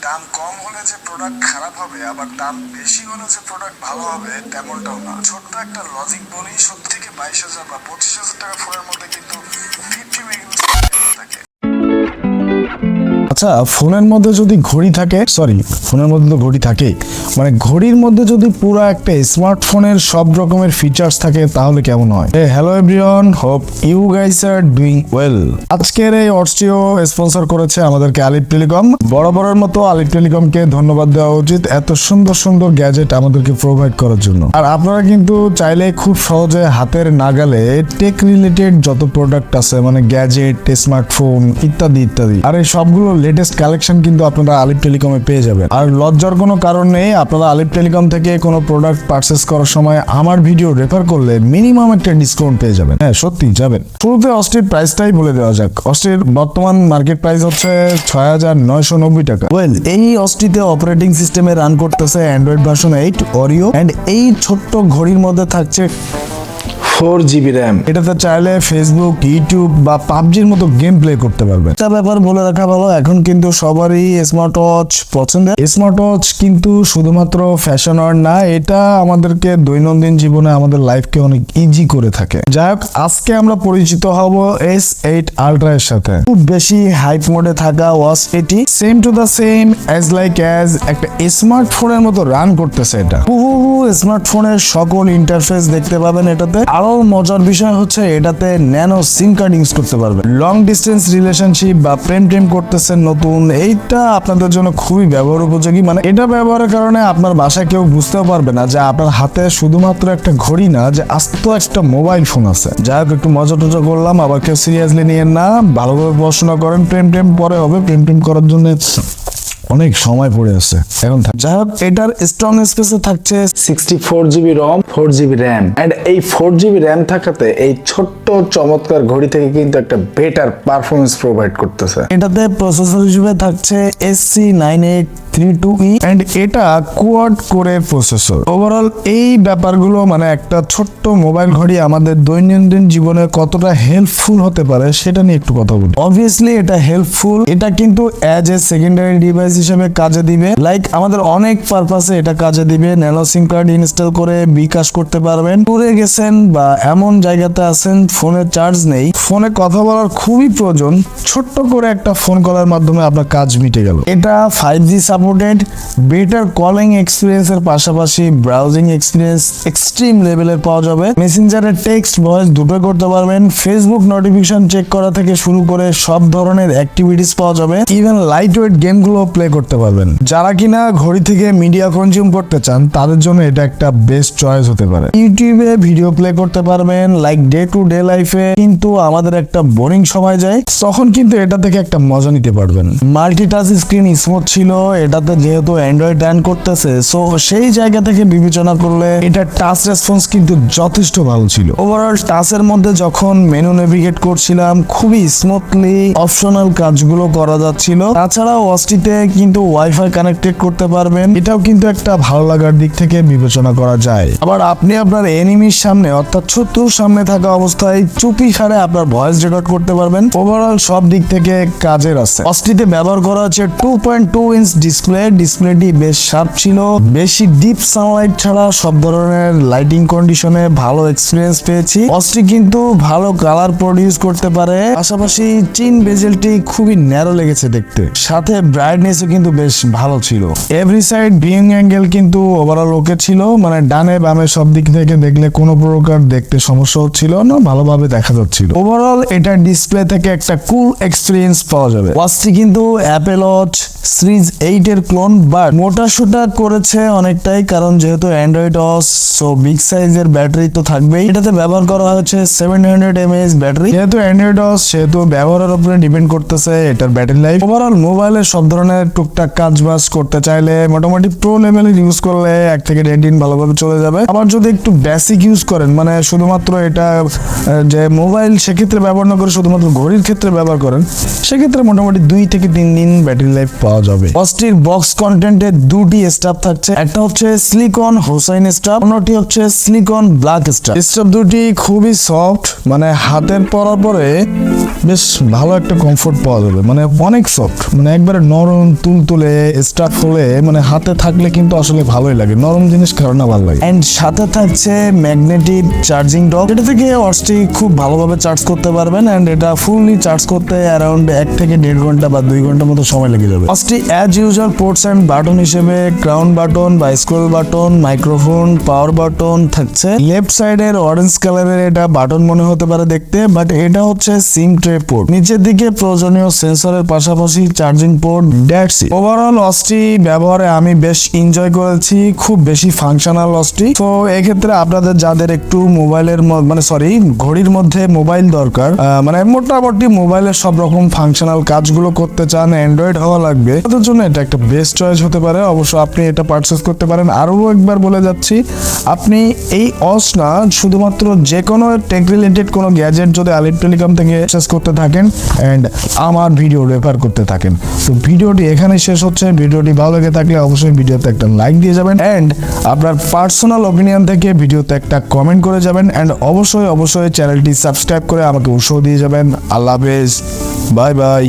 দাম কম হলে যে প্রোডাক্ট খারাপ হবে আবার দাম বেশি হলে যে প্রোডাক্ট ভালো হবে তেমনটাও না। ছোট্ট একটা লজিক বলি, 17 থেকে 22,000 বা 25,000 টাকা ফোনের মধ্যে কিন্তু 50 মেগাপিক্সেল থাকে। আচ্ছা, ফোনের মধ্যে যদি ঘড়ি থাকে, ফোনের মধ্যে তো ঘড়ি থাকেই, মানে ঘড়ির মধ্যে যদি পুরো একটা স্মার্টফোনের সব রকমের ফিচার্স থাকে তাহলে কেমন হয়? Hello everyone, hope you guys are doing well. আজকের এই অডিও স্পন্সর করেছে আমাদেরকে আলিপ টেলিকম। বরাবরের মতো আলিপ টেলিকমকে ধন্যবাদ দেওয়া উচিত এত সুন্দর সুন্দর গ্যাজেট আমাদেরকে প্রোভাইড করার জন্য। আর আপনারা কিন্তু চাইলে খুব সহজে হাতের নাগালে টেক রিলেটেড যত প্রোডাক্ট আছে, মানে গ্যাজেট, স্মার্টফোন ইত্যাদি ইত্যাদি, আর এই সবগুলো লেটেস্ট কালেকশন কিন্তু আপনারা আলিপ টেলিকমে পেয়ে যাবেন। আর লজ্জার কোনো কারণ নেই, আপনারা আলিপ টেলিকম থেকে কোনো প্রোডাক্ট পারচেস করার সময় আমার ভিডিও রেফার করলে মিনিমাম একটা ডিসকাউন্ট পেয়ে যাবেন। হ্যাঁ, সত্যি যাবেন। শুরুতে অস্টির প্রাইসটাই বলে দেওয়া যাক। অস্টির বর্তমান মার্কেট প্রাইস হচ্ছে 6,990 টাকা। ওয়েল, এই অস্টিতে অপারেটিং সিস্টেমে রান করতেছে অ্যান্ড্রয়েড ভার্সন 8 অরিও, এন্ড এই ছোট্ট ঘড়ির মধ্যে থাকছে 4GB র্যাম। এটাতে চাইলে ফেসবুক, ইউটিউব বা পাবজির মতো গেম প্লে করতে পারবেন। একটা ব্যাপার বলে রাখা ভালো, এখন কিন্তু সবারই স্মার্ট ওয়াচ পছন্দের। স্মার্ট ওয়াচ কিন্তু শুধুমাত্র ফ্যাশন আর না, এটা আমাদেরকে দৈনন্দিন জীবনে আমাদের লাইফকে অনেক ইজি করে থাকে। যাই হোক, আজকে আমরা পরিচিত হব S8 Ultra এর সাথে। খুব বেশি হাইপ মোডে থাকা ওয়াচ এটি same to the same as একটা স্মার্টফোনের মতো রান করতেছে। এটা হুবহু স্মার্টফোনের সকল ইন্টারফেস দেখতে পাবেন এটাতে। আরো মজার বিষয় হচ্ছে এটাতে ন্যানো সিম কার্ড ইউজ করতে পারবেন। লং ডিস্টেন্স রিলেশনশিপ বা প্রেম করতেছেন নতুন, এইটা আপনাদের জন্য খুবই ব্যবহার উপযোগী। মানে এটা ব্যবহারের কারণে আপনার বাসায় কেউ বুঝতেও পারবে না যে আপনার হাতে শুধুমাত্র একটা ঘড়ি না, যে আস্ত একটা মোবাইল ফোন আছে। যাই হোক, একটু মজা টজা করলাম, আবার কেউ সিরিয়াসলি নিয়েন না। ভালোভাবে পড়াশোনা করেন। প্রেম পরে হবে, প্রেম করার জন্য অনেক সময় পড়ে আছে এখন। যাই হোক, এটার স্ট্রং স্পেসে থাকছে 64GB ROM, 4GB RAM, and এই 4GB র্যাম থাকাতে এই ছোট্ট চমৎকার ঘড়ি থেকে কিন্তু একটা বেটার পারফরমেন্স প্রোভাইড করতেছে। এটাতে প্রসেসর হিসেবে থাকছে SC9832E, এন্ড এটা কোয়াড কোরের প্রসেসর। ওভারঅল এই ব্যাপারগুলো, মানে একটা ছোট্ট মোবাইল ঘড়ি আমাদের দৈনন্দিন জীবনে কতটা হেল্পফুল হতে পারে সেটা নিয়ে একটু কথা বলি। অবভিয়াসলি এটা হেল্পফুল, এটা কিন্তু অ্যাজ এ সেকেন্ডারি ডিভাইস হিসেবে কাজে দিবে। লাইক আমাদের অনেক পারপাসে এটা কাজে দিবে। ন্যানো সিম কার্ড ইনস্টল করে বিকাশ করতে পারবেন। দূরে গেছেন বা এমন জায়গাতে আছেন ফোনে চার্জ নেই, ফোনে কথা বলার খুবই প্রয়োজন, ছোট্ট করে একটা ফোন কলের মাধ্যমে আপনার কাজ মিটে গেল। এটা 5G supported. Better calling experience এর পাশাপাশি ব্রাউজিং এক্সপিরিয়েন্স এক্সট্রিম লেভেলের পাওয়া যাবে। মেসেঞ্জারে টেক্সট, ভয়েস দুটোই করতে পারবেন। ফেসবুক নোটিফিকেশন চেক করা থেকে শুরু করে সব ধরনের অ্যাক্টিভিটিস পাওয়া যাবে। ইভেন লাইট ওয়েট গেমগুলো প্লে করতে পারবেন। যারা কিনা ঘড়ি থেকে মিডিয়া কনজিউম করতে চান তাদের জন্য এটা একটা বেস্ট চয়েস হতে পারে। ইউটিউবে ভিডিও প্লে করতে পারবেন লাইক ডে টু ডে লাইফে, কিন্তু আমাদের একটা বোরিং সময় যায়, তখন কিন্তু এটা থেকে একটা মজা নিতে পারবেন। মাল্টিটাচ স্ক্রিন স্মুথ ছিল এটাতে, যেহেতু অ্যান্ড্রয়েড রান করতেছে, সো সেই জায়গা থেকে বিবেচনা করলে এটা টাচ রেসপন্স কিন্তু যথেষ্ট ভালো ছিল। ওভারঅল টাচের মধ্যে যখন মেনু নেভিগেট করছিলাম খুবই স্মুথলি অপশনাল কাজগুলো করা যাচ্ছিল। তাছাড়াও ওয়াচটিতে কিন্তু ওয়াইফাই কানেক্টেড করতে পারবেন, এটাও কিন্তু একটা ভালো লাগার দিক থেকে বিবেচনা করা যায়। আবার আপনি আপনার এনিমির সামনে, অর্থাৎ শত্রুর সামনে থাকা অবস্থায় চুপি সারে আপনার ভয়েস রেকর্ড করতে পারবেন। ওভারঅল সব দিক থেকে কাজের আছে। ওয়াচটিতে ব্যবহার করা হচ্ছে 2.2 ইঞ্চ ডিসপ্লে। ডিসপ্লেটি বেশ শার্প ছিল। বেশি ডিপ সানলাইট ছাড়া সব ধরনের লাইটিং কন্ডিশনে ভালো এক্সপিরিয়েন্স পেয়েছি। ওয়াচটি কিন্তু ভালো কালার প্রডিউস করতে পারে, পাশাপাশি চিন বেজেলটি খুবই ন্যারো লেগেছে দেখতে, সাথে ব্রাইটনেসও কিন্তু বেশ ভালো ছিল। এভরি সাইড ভিউইং অ্যাঙ্গেল কিন্তু ওভারঅল ওকে ছিল, মানে ডানে বামে সব দিক থেকে দেখলে কোনো প্রকার দেখতে সমস্যা হচ্ছিল না, ভালোভাবে দেখা যাচ্ছিল। ওভারঅল এটা ডিসপ্লে থেকে একটা কুল এক্সপিরিয়েন্স পাওয়া যাবে। ওয়াচটি কিন্তু অ্যাপেল ওয়াচ সিরিজ 8 এর ক্লোন, বাট মোটাসোটা করেছে অনেকটাই, কারণ যেহেতু অ্যান্ড্রয়েড ওয়াচ, সো বিগ সাইজের ব্যাটারি তো থাকবেই। এটাতে ব্যবহার করা হচ্ছে 700 mAh ব্যাটারি। যেহেতু অ্যান্ড্রয়েড ওয়াচ, সেহেতু ব্যবহারের উপরে ডিপেন্ড করতেছে এটার ব্যাটারি লাইফ। ওভারঅল মোবাইলের সব ধরনের টুকটাক কাজ বাজ করতে চাইলে মোটামুটি প্রো লেভেলের ইউজ করলে 1 থেকে 1.5 দিন ভালোভাবে চলে যাবে। আবার যদি একটু বেসিক ইউজ করেন, মানে শুধুমাত্র এটা যে মোবাইল সেক্ষেত্রে ব্যবহার না করে শুধুমাত্র ঘড়ির ক্ষেত্রে ব্যবহার করেন, সেক্ষেত্রে মোটামুটি 2 থেকে 3 দিন ব্যাটারি লাইফ পাওয়া যাবে। ওয়াচটির বক্স কন্টেন্টে দুটি স্টাফ থাকছে, একটা হচ্ছে সিলিকন হোসাইন স্টাফ, অন্যটি হচ্ছে সিলিকন ব্ল্যাক স্টাফ। স্টাফ দুটি খুবই সফট, মানে হাতের পরার পরে বেশ ভালো একটা কমফোর্ট পাওয়া যাবে, মানে অনেক সফট, মানে একবারে নরম তুলতুলে স্টাফ হলে মানে হাতে থাকলে কিন্তু আসলে ভালোই লাগে, নরম জিনিস কারণ ভালো লাগে। এন্ড সাথে থাকছে ম্যাগনেটিক চার্জিং ডক, এটা থেকে ওয়াচটি খুব ভালোভাবে চার্জ করতে পারবেন। এন্ড এটা ফুললি চার্জ করতে অ্যারাউন্ড 1 থেকে 1.5 ঘন্টা বা 2 ঘন্টার মতো সময় লেগে যাবে। ওয়াচটি as usual ports and button হিসেবে ক্রাউন বাটন বা scroll button, microphone, power button থাকছে। লেফট সাইডের অরেঞ্জ কালারের এটা বাটন মনে হতে পারে দেখতে, বাট এটা হচ্ছে সিম ট্রে পোর্ট। নিচের দিকে প্রয়োজনীয় সেন্সরের পাশাপাশি charging port. That's it. Overall ওয়াচটি ব্যবহারে আমি বেশ এনজয় করেছি, খুব বেশি ফাংশনাল ওয়াচটি। তো এক্ষেত্রে আপনাদের যাদের একটু মোবাইলের মানে সরি ঘড়ির মধ্যে মোবাইল দরকার, মানে মোটামুটি মোবাইলের সব রকম ফাংশনাল কাজগুলো করতে চান, অ্যান্ড্রয়েড হওয়া লাগবে, তাদের জন্য এটা একটা বেস্ট চয়েস হতে পারে। অবশ্য আপনি এটা পারচেস করতে পারেন। আরও একবার বলে যাচ্ছি, আপনি এই ওয়াচ না শুধুমাত্র যে কোনো টেক রিলেটেড কোনো গ্যাজেট যদি আলিপ টেলিকম থেকে পারচেস করতে থাকেন এন্ড আমার ভিডিও রেফার করতে থাকেন, তো ভিডিওটি এখানে শেষ হচ্ছে। ভিডিওটি ভালো লেগে থাকলে অবশ্যই ভিডিওতে একটা লাইক দিয়ে যাবেন এন্ড আপনার পার্সোনাল অপিনিয়ন থেকে ভিডিওতে একটা কমেন্ট করে যাবেন এন্ড অবশ্যই চ্যানেলটি সাবস্ক্রাইব করে আমাকে উৎসাহ দিয়ে যাবেন। আল্লাহ হাফেজ, বাই বাই।